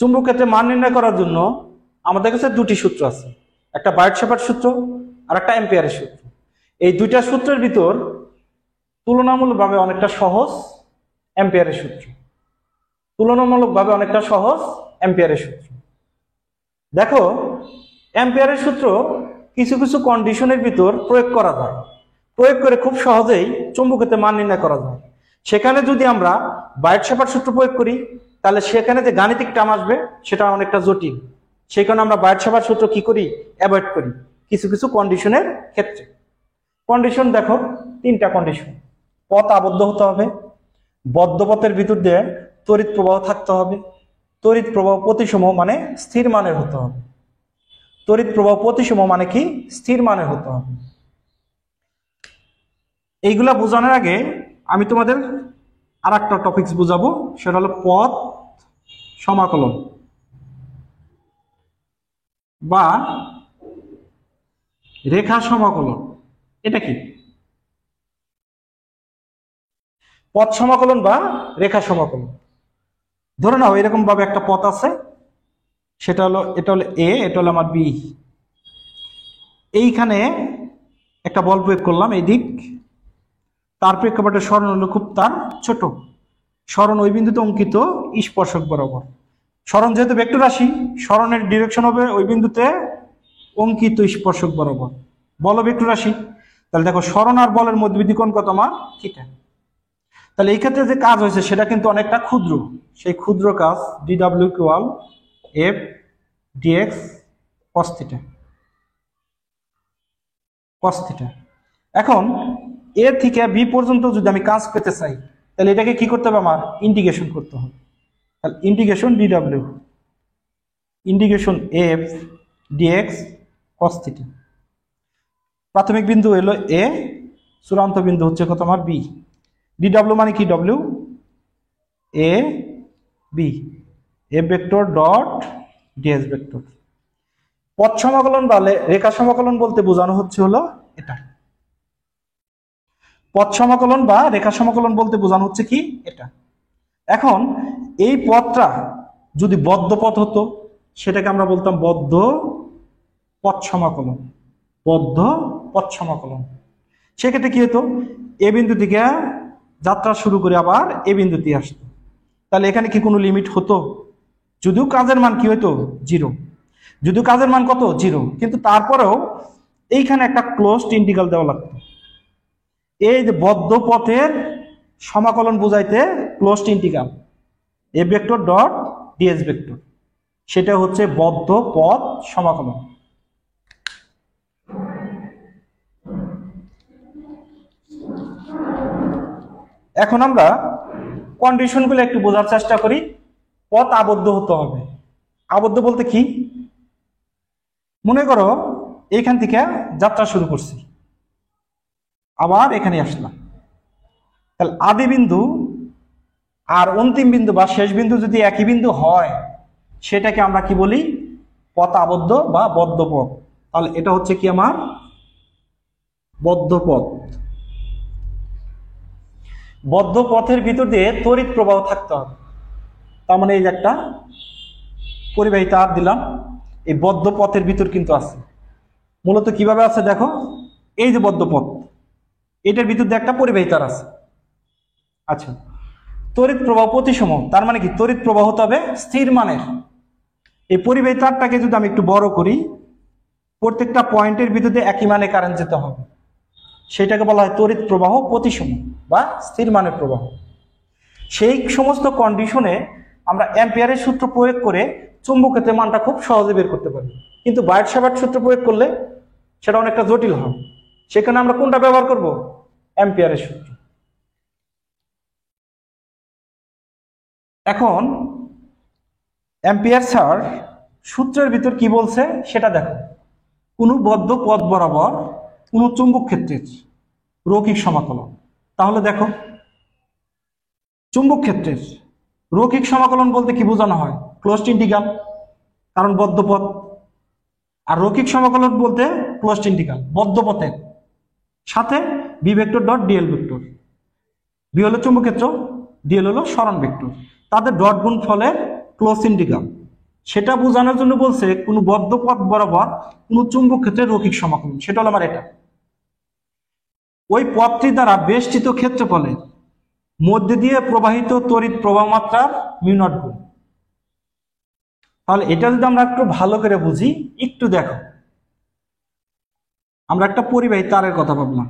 চুম্বক ক্ষেত্রে মান নির্ণয় করার জন্য আমাদের কাছে দুটি সূত্র আছে, একটা বার্ট-শেপার্ড সূত্র আর একটা অ্যাম্পিয়ারের সূত্র। এই দুইটা সূত্রের ভিতর তুলনামূলকভাবে অনেকটা সহজ অ্যাম্পিয়ারের সূত্র, তুলনামূলকভাবে অনেকটা সহজ অ্যাম্পিয়ারের সূত্র। দেখো, অ্যাম্পিয়ারের সূত্র কিছু কিছু কন্ডিশনের ভিতর প্রয়োগ করা যায়, প্রয়োগ করে খুব সহজেই চুম্বক ক্ষেত্রে মান নির্ণয় করা যায়। সেখানে যদি আমরা বার্ট-শেপার্ড সূত্র প্রয়োগ করি তাহলে সেখানে যে গাণিতিক টার্ম আসবে সেটা অনেকটা জটিল। সেই কারণে আমরা বার্ট-শেপার্ড সূত্র কি করি, অ্যাভয়েড করি কিছু কিছু কন্ডিশনের ক্ষেত্রে। কন্ডিশন দেখো, তিনটা কন্ডিশন। পথ আবদ্ধ হতে হবে, বদ্ধ পথের ভিতর দিয়ে তড়িৎ প্রবাহ থাকতে হবে, তড়িৎ প্রবাহ প্রতিসম মানে স্থির মানের হতে হবে। তড়িৎ প্রবাহ প্রতিসম মানে কি, স্থির মানের হতে হবে। এইগুলা বোঝানোর আগে আমি তোমাদের আর একটা টপিকস বুঝাবো, সেটা হলো পথ সমাকলন বা রেখা সমাকলন। এটা কি? পথ সমাকলন বা রেখা সমাকলন। ধরে নাও এরকম ভাবে একটা পথ আছে, সেটা হলো, এটা হলো এ, এটা হলো আমার বি। এইখানে একটা বল প্রয়োগ করলাম এই দিক, তার প্রেক্ষাপটে সরণ হলো খুব তার ছোট, সরণ ওই বিন্দুতে অঙ্কিত স্পর্শক বরাবর। সরণ যেহেতু ভেক্টর রাশি, সরণের ডিরেকশন হবে ওই বিন্দুতে অঙ্কিত স্পর্শক বরাবর। বল ভেক্টর রাশি, তাহলে দেখো সরণ আর বলের মধ্যবর্তী কোণ কত আমার, থিটা। তাহলে এই ক্ষেত্রে যে কাজ হয়েছে সেটা কিন্তু অনেকটা ক্ষুদ্র। সেই ক্ষুদ্র কাজ ডিডব্লিউ equal F dx cos theta, cos theta. এখন এ থেকে বি পর্যন্ত যদি আমি কাজ পেতে চাই তাহলে এটাকে কি করতে হবে, আমার ইন্টিগ্রেশন করতে হবে। তাহলে ইন্টিগ্রেশন ডিডব্লিউ, integration F dx cos theta. প্রাথমিক বিন্দু হলো এ, চূড়ান্ত বিন্দু হচ্ছে কত আমার বি। ডিডব্লিউ মানে কি, W A B, F vector dot DS vector. পথ সমাকলন বা রেখা সমাকলন বলতে বোঝানো হচ্ছে হলো এটা। পথ সমাকলন বা রেখা সমাকলন বলতে বোঝানো হচ্ছে কি, এটা। এখন এই পথটা যদি বদ্ধ পথ হতো সেটাকে আমরা বলতাম বদ্ধ পথ সমাকলন, বদ্ধ পথ সমাকলন। সেক্ষেত্রে কি হতো, এ বিন্দু থেকে যাত্রা শুরু করে আবার এ বিন্দুতে আসতো। তাহলে এখানে কি কোনো লিমিট হতো? যদিও কাজের মান কি হতো, জিরো। যদিও কাজের মান কত, জিরো, কিন্তু তারপরেও এইখানে একটা ক্লোজড ইন্টিগ্রাল দেওয়া লাগতো। এই যে বদ্ধ পথের সমাকলন বোঝাইতে closed integral A vector dot DS vector, সেটা হচ্ছে বদ্ধ পথ সমাকলন। এখন আমরা কন্ডিশনগুলো একটু বোঝার চেষ্টা করি। পথ আবদ্ধ হতে হবে। আবদ্ধ বলতে কি, মনে করো এইখান থেকে যাত্রা শুরু করছি, আবার এখানে আসলাম, তাহলে আদি বিন্দু আর অন্তিম বিন্দু বা শেষ বিন্দু যদি একই বিন্দু হয় সেটাকে আমরা কি বলি, পথ আবদ্ধ বা বদ্ধ পথ। তাহলে এটা হচ্ছে কি আমার বদ্ধ পথ। বদ্ধ পথের ভিতর দিয়ে তড়িৎ প্রবাহ থাকতে হবে। তার মানে এই যে একটা পরিবাহী তার দিলাম, এই বদ্ধ পথের ভিতর কিন্তু আছে। মূলত কিভাবে আছে দেখো, এই যে বদ্ধ পথ, এটার ভিতর দিয়ে একটা পরিবাহী তার আছে। আচ্ছা, তড়িৎ প্রবাহ প্রতিসম, তার মানে কি তড়িৎ প্রবাহ হতে হবে স্থির মানের। এই পরিবাহী তারটাকে যদি আমি একটু বড় করি, প্রত্যেকটা পয়েন্টের ভিতরে একই মানে কারেন্ট যেতে হবে, সেটাকে বলা হয় তড়িৎ প্রবাহ প্রতিসম বা স্থির মানের প্রবাহ। সেই সমস্ত কন্ডিশনে আমরা অ্যাম্পিয়ারের সূত্র প্রয়োগ করে চুম্বক ক্ষেত্রের মানটা খুব সহজে বের করতে পারি। কিন্তু বার্ট-শেপার্ড সূত্র প্রয়োগ করলে সেটা অনেকটা জটিল হয়। সেখানে আমরা কোনটা ব্যবহার করব, অ্যাম্পিয়ারের সূত্র। এখন অ্যাম্পিয়ার স্যার সূত্রের ভিতর কি বলছে সেটা দেখো। কোনো বদ্ধ পথ বরাবর কোনো চুম্বক ক্ষেত্রের রৈখিক সমাকলন। তাহলে দেখো, চুম্বক ক্ষেত্রের রৈখিক সমাকলন বলতে কি বোঝানো হয়, ক্লোজড ইন্টিগ্রাল, কারণ বদ্ধ পথ। আর রৈখিক সমাকলন বলতে ক্লোজড ইন্টিগ্রাল বদ্ধ পথের সাথে B vector dot DL vector. B হলো চুম্বক ক্ষেত্র, ডিএল হলো সরণ ভেক্টর, তাদের ডট গুণ ফলের ক্লোজ ইন্টিগ্রাল। সেটা বোঝানোর জন্য বলছে কোন বদ্ধ পথ বরাবর কোন চুম্বক ক্ষেত্রের রৈখিক সমাকলন, সেটা হলো আমার এটা। ওই পথটি দ্বারা বেষ্টিত ক্ষেত্রফলের মধ্যে দিয়ে প্রবাহিত তড়িৎ প্রবাহ মাত্রার মিউ নট গুণ। তাহলে এটা যদি আমরা একটু ভালো করে বুঝি, একটু দেখো, আমরা একটা পরিবাহী তারের কথা ভাবলাম,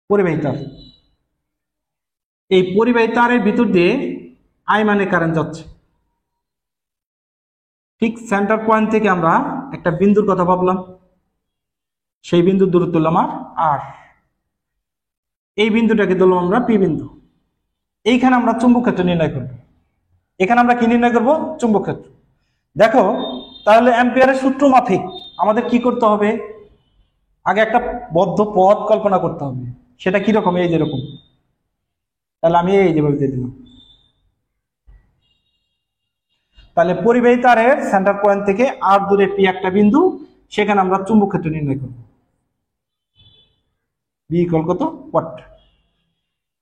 পরিবাহী তার, এই পরিবাহী তারের ভিতর দিয়ে আই মানে কারেন্ট যাচ্ছে। ঠিক সেন্টার পয়েন্ট থেকে আমরা একটা বিন্দুর কথা ভাবলাম, সেই বিন্দুর দূরত্ব হলো আমার আর, এই বিন্দুটাকে ধরলাম আমরা পি বিন্দু। এইখানে আমরা চুম্বক ক্ষেত্র নির্ণয় করব। এখানে আমরা কি নির্ণয় করব? চুম্বক ক্ষেত্র। দেখো, তাহলে অ্যাম্পিয়ারের সূত্র মাফিক আমাদের কি করতে হবে? আগে একটা বদ্ধ পথ কল্পনা করতে হবে। সেটা কিরকম? এই যেরকম, তাহলে আমি এই যেভাবে দিয়ে দিলাম। তাহলে পরিবাহী তারের সেন্টার পয়েন্ট থেকে আর দূরে পি একটা বিন্দু, সেখানে আমরা চুম্বক ক্ষেত্র নির্ণয় করব। বি ইকুয়াল কত? ওয়াট।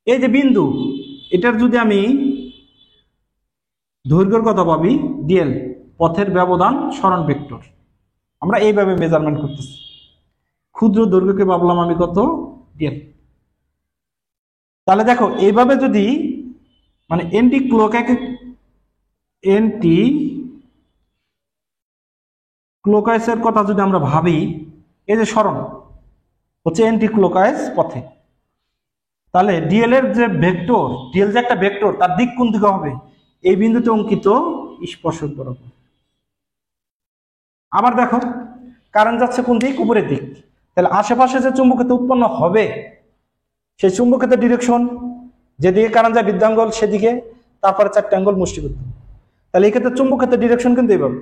এই যে বিন্দু, এটার যদি আমি দৈর্ঘ্যের কথা ভাবি, ডিএল, পথের ব্যবধান সরণ ভেক্টর, আমরা এইভাবে মেজারমেন্ট করতেছি। ক্ষুদ্র দৈর্ঘ্যকে ভাবলাম আমি কত? ডিএল। তাহলে দেখো, এইভাবে যদি মানে এন্টি ক্লোকাইসের কথা যদি আমরা ভাবি, এই যে সরণ হচ্ছে এন্টি ক্লোকাইস পথে, তাহলে ডিএল এর যে ভেক্টর, ডিএল যে একটা ভেক্টর, তার দিক কোন দিকে হবে? এই বিন্দুতে অঙ্কিত স্পর্শক বরাবর। আবার দেখো, কারেন্ট যাচ্ছে কোন দিক? উপরের দিক। তাহলে আশেপাশে যে চুম্বক ক্ষেত্র উৎপন্ন হবে, সেই চুম্বক ক্ষেত্রের ডিরেকশন, যেদিকে কারেন্ট যায় বৃদ্ধাঙ্গল সেদিকে, তারপরে 4টে আঙ্গুল মুষ্টিবদ্ধ। তাহলে এই ক্ষেত্রে চুম্বক ক্ষেত্রের ডিরেকশন কিন্তু এইভাবে।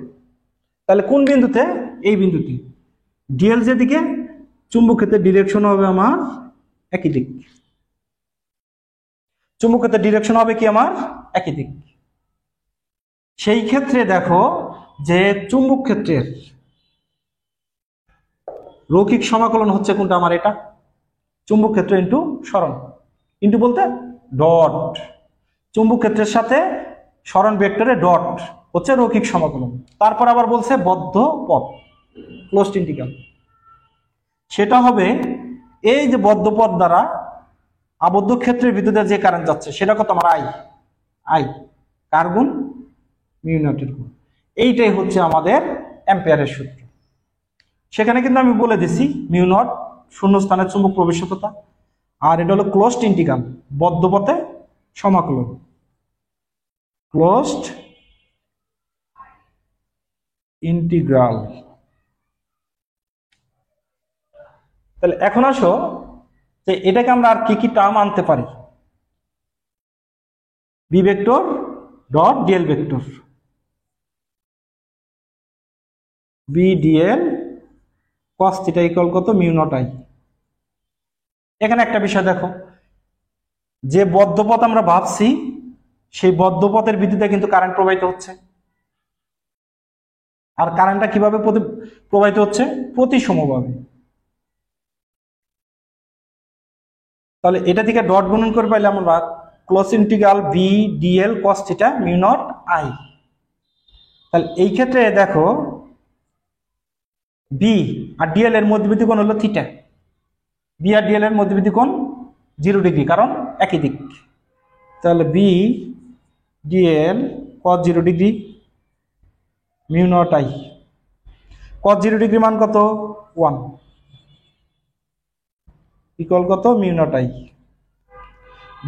তাহলে কোন বিন্দুতে? এই বিন্দুতে। ডিএল যেদিকে, চুম্বক ক্ষেত্রের ডিরেকশন হবে আমার একই দিক। চুম্বক ক্ষেত্রের ডিরেকশন হবে কি আমার? একই দিক। সেই ক্ষেত্রে দেখো যে চুম্বক ক্ষেত্রের রৈখিক সমাকলন হচ্ছে কোনটা? আমার এটা। চুম্বক ক্ষেত্র ইন্টু সরণ, ইন্টু বলতে ডট। চুম্বক ক্ষেত্রের সাথে সরণ ভেক্টরে ডট হচ্ছে রৈখিক সমাকলন। তারপর আবার বলছে বদ্ধ পথ, ক্লোজড ইন্টিগ্রাল, সেটা হবে এই যে বদ্ধ পথ দ্বারা আবদ্ধ ক্ষেত্রের ভিতরে যে কারেন্ট যাচ্ছে, সেটা কত আমার? আই। আই কার গুণ? মিউ নটের গুণ। এইটাই হচ্ছে আমাদের অ্যাম্পিয়ারের সূত্র। সেখানে কিন্তু আমি বলে দিছি মিউ নট শূন্যস্থানের চুম্বক প্রবেশকতা, আর এটা হলো ক্লোজড ইন্টিগ্রাল, বদ্ধ পথে সমাকলন, ক্লোজড ইন্টিগ্রাল। তাহলে এখন আসো যে এটাকে আমরা আর কি কি টার্ম আনতে পারি। B vector dot DL vector, B DL cos theta equal কত? Mu naught I. এখানে একটা বিষয় দেখো, যে বদ্ধ পথ আমরা ভাবছি, সেই বদ্ধ পথের ভিত্তিতে কিন্তু কারেন্ট প্রবাহিত হচ্ছে। আর কারেন্টটা কিভাবে প্রবাহিত হচ্ছে? প্রতিসমভাবে। তাহলে এটা থেকে ডট গুণন করে পাইলে আমরা close integral B DL cos theta mu naught I. তাহলে এই ক্ষেত্রে দেখো, বি আর ডিএল এর মধ্যবর্তী কোণ হলো থিটা। বি আর ডিএল এর মধ্যবর্তী কোণ 0 ডিগ্রি, কারণ একই দিক। তাহলে B DL cos 0 degree mu naught I. Cos 0 degree মান কত? 1 ইকুয়াল কত? Mu naught I.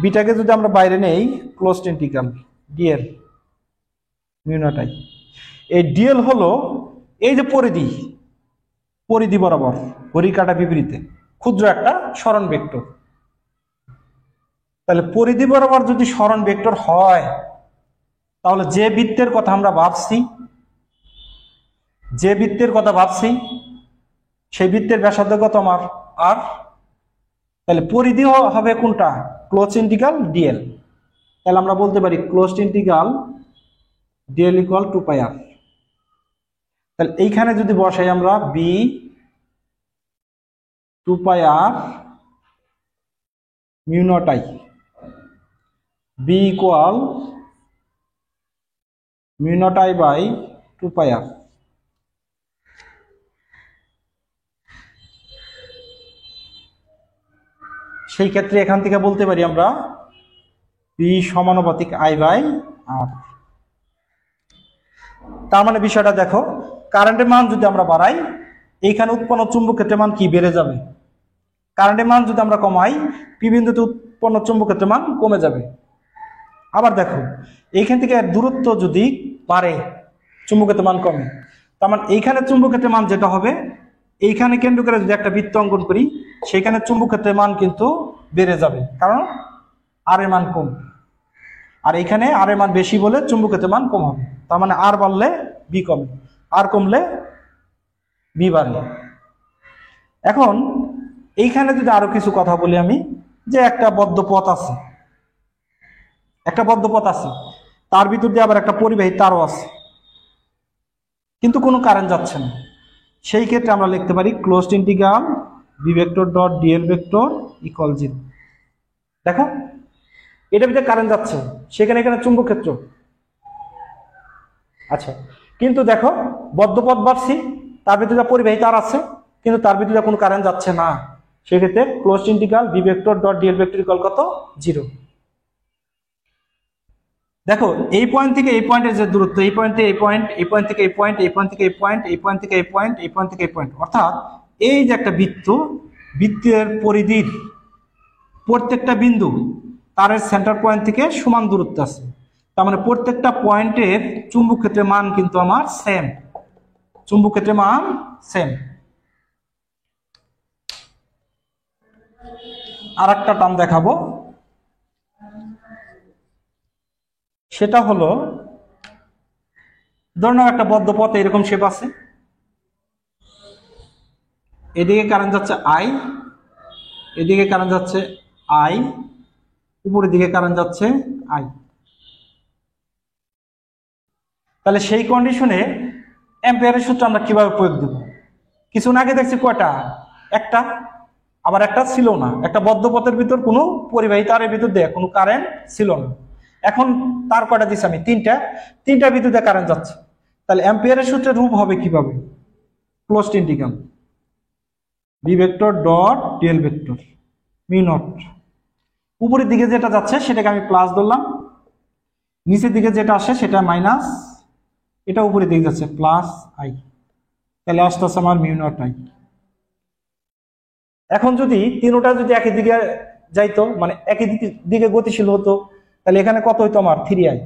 বিটাকে যদি আমরা বাইরে নেই, closed integral DL mu naught I. এই ডিএল হলো এই যে পরিধি, পরিধি বরাবর ঘড়ির কাঁটা বিপরীতে ক্ষুদ্র একটা সরণ ভেক্টর। তাহলে পরিধি বরাবর যদি সরণ ভেক্টর হয়, তাহলে যে বৃত্তের কথা আমরা ভাবছি, যে বৃত্তের কথা ভাবছি সেই বৃত্তের ব্যাসার্ধ কত আমার? আর। তাহলে পরিধি হবে কোনটা? Close integral dl. তাহলে আমরা বলতে পারি closed integral dl equal 2 pi R. তাহলে এইখানে যদি বসাই আমরা B 2 pi R mu naught I, B equal mu naught I by 2 pi R. সেই ক্ষেত্রে এখান থেকে বলতে পারি আমরা পি সমানুপাতিক আই বাই আর। তার মানে বিষয়টা দেখো, কারেন্টের মান যদি আমরা বাড়াই, এইখানে উৎপন্ন চুম্বক ক্ষেত্রের মান কি বেড়ে যাবে। কারেন্টের মান যদি আমরা কমাই, পি বিন্দুতে উৎপন্ন চুম্বক ক্ষেত্রের মান কমে যাবে। আবার দেখো, এইখান থেকে দূরত্ব যদি বাড়ে, চুম্বক ক্ষেত্রের মান কমে, তার মানে এইখানে চুম্বক ক্ষেত্রের মান যেটা হবে, এইখানে কেন্দ্র করে যদি একটা বৃত্ত অঙ্কন করি, সেখানে চুম্বক ক্ষেত্রের মান কিন্তু বেড়ে যাবে, কারণ আর এর মান কম। আর এইখানে আর এর মান বেশি বলে চুম্বক ক্ষেত্রের মান কম হবে। তার মানে আর বাড়লে বি কমে, আর কমলে বি বাড়ে। এখন এইখানে যদি আরো কিছু কথা বলি আমি, যে একটা বদ্ধ পথ আছে, তার ভিতর দিয়ে আবার একটা পরিবাহী তারও আছে, কিন্তু কোনো কারেন্ট যাচ্ছে না। সেই ক্ষেত্রে আমরা লিখতে পারি closed integral B vector dot DL vector equal 0। দেখো, এটা ভিতরে কারেন্ট যাচ্ছে, সেখানে এখানে চুম্বক ক্ষেত্র। আচ্ছা, কিন্তু দেখো বদ্ধ পথ বাড়ছি, তার ভিতরে পরিবাহী তার আছে, কিন্তু তার ভিতরে কোনো কারেন্ট যাচ্ছে না। সেক্ষেত্রে closed integral B vector dot DL vector equal কত? 0। দেখো, এই পয়েন্ট থেকে এই পয়েন্টের যে দূরত্ব, এই পয়েন্ট থেকে এই পয়েন্ট, এই পয়েন্ট থেকে এই পয়েন্ট, এই পয়েন্ট থেকে এই পয়েন্ট, এই পয়েন্ট থেকে এই পয়েন্ট, এই পয়েন্ট থেকে এই পয়েন্ট, অর্থাৎ এই যে একটা বৃত্ত, বৃত্তের পরিধির প্রত্যেকটা বিন্দু তারের সেন্টার পয়েন্ট থেকে সমান দূরত্ব আছে। তার মানে প্রত্যেকটা পয়েন্টের চুম্বক ক্ষেত্রের মান কিন্তু আমার সেম, চুম্বক ক্ষেত্রের মান সেম। আর একটা টার্ম দেখাবো, সেটা হলো ধরুন একটা বদ্ধ পথ এরকম শেপ আছে, এদিকে কারেন্ট যাচ্ছে আই, এদিকে কারেন্ট যাচ্ছে আই, উপরের দিকে কারেন্ট যাচ্ছে আই। তাহলে সেই কন্ডিশনে অ্যাম্পিয়ারের সূত্র আমরা কিভাবে প্রয়োগ দেব? কিছুক্ষণ আগে দেখছি কয়টা, একটা, আবার একটা ছিল না, একটা বদ্ধ পথের ভিতর কোনো পরিবাহী তারের ভিতর দিয়ে কোনো কারেন্ট ছিল না। এখন তার কয়টা দিচ্ছি আমি? তিনটা ভিতর দিয়ে কারেন্ট যাচ্ছে। তাহলে অ্যাম্পিয়ারের সূত্রের রূপ হবে কিভাবে? Closed integral B vector dot DL vector mu naught, উপরের দিকে যেটা যাচ্ছে সেটাকে আমি প্লাস ধরলাম, নিচের দিকে যেটা আসে সেটা মাইনাস, এটা উপরের দিকে যাচ্ছে প্লাস আই, তাহলে আসতে আসছে আমার মিউ নট আই। এখন যদি তিনোটা যদি একই দিকে যাইতো, মানে একই দিকে গতিশীল হতো, তাহলে এখানে কত হইতো আমার? 3i।